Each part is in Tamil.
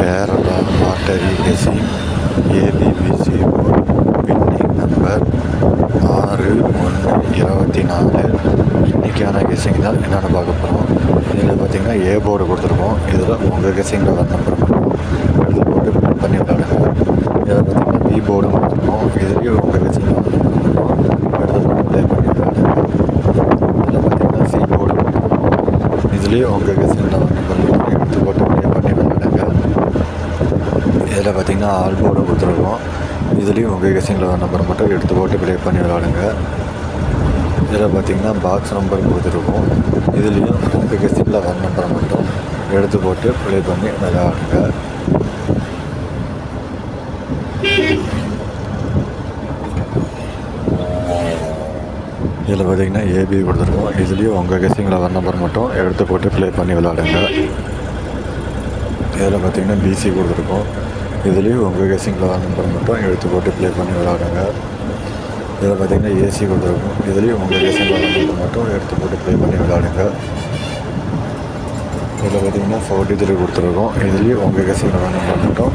Kerala lottery guessing ABBC winning number 6/1/24. இன்றைக்கான கெஸிங் தான் என்னென்னு பார்க்க போகிறோம். இதில் பார்த்திங்கன்னா ஏ போர்டு கொடுத்துருக்கோம். இதில் உங்கள் கெஸிங்கில் வர நம்பர் மட்டும் எழுதி போட்டு பிரிண்ட் பண்ணி விளையாடுங்க. இதில் பார்த்திங்கன்னா பி போர்டு கொடுத்துருக்கோம். இதுலேயும் உங்கள் கெஸிங்கில் வர நம்பர் மட்டும் எழுதி போட்டு ப்ளே பண்ணி விளையாடுங்க. இதில் பார்த்திங்கன்னா சி போர்டு கொடுத்துருக்கோம். இதுலேயும் உங்கள் கெஸிங்கில் வர நம்பர் மட்டும் எடுத்து போட்டு ப்ளே பண்ணி விளையாடுங்க. இதில் பார்த்திங்கன்னா ஆல் போர்டு கொடுத்துருக்கோம். இதுலேயும் உங்கள் கெஸிங்கில் வர நம்பர் மட்டும் எடுத்து போட்டு ப்ளே பண்ணி விளையாடுங்க. இதில் பார்த்திங்கன்னா பாக்ஸ் நம்பர் கொடுத்துருக்கோம். இதுலேயும் உங்கள் கெஸிங்கில் வர நம்பரை மட்டும் எடுத்து போட்டு ப்ளே பண்ணி விளையாடுங்க. இதில் பார்த்திங்கன்னா ஏபி கொடுத்துருக்கோம். இதுலேயும் உங்கள் கெஸிங்கில் வர நம்பர் மட்டும் எடுத்து போட்டு ப்ளே பண்ணி விளையாடுங்க. இதில் பார்த்திங்கன்னா பிசி கொடுத்துருக்கோம். இதுலேயும் உங்கள் கெஸிங்கில் வர நம்பர் மட்டும் எடுத்து போட்டு ப்ளே பண்ணி விளையாடுங்க. இதில் பார்த்திங்கன்னா ஏசி கொடுத்துருக்கோம். இதுலேயும் உங்கள் கெஸிங்கில் வர நம்பர் மட்டும் எடுத்து போட்டு ப்ளே பண்ணி விளையாடுங்க. இதில் பார்த்திங்கன்னா 43 கொடுத்துருக்கோம். இதுலேயும் உங்கள் கெஸிங்கில் வர நம்பர் மட்டும்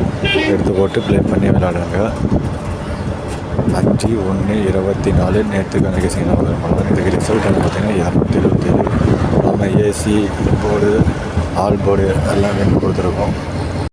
எடுத்து போட்டு ப்ளே பண்ணி விளையாடுங்க. 5/1/24 நேற்றுக்கான கெஸிங்கில் வர நம்பர். இதுக்கு ரிசல்ட் வந்து பார்த்திங்கன்னா 227. நம்ம ஏசி போர்டு ஆல் போர்டு எல்லாம் கொடுத்துருக்கோம்.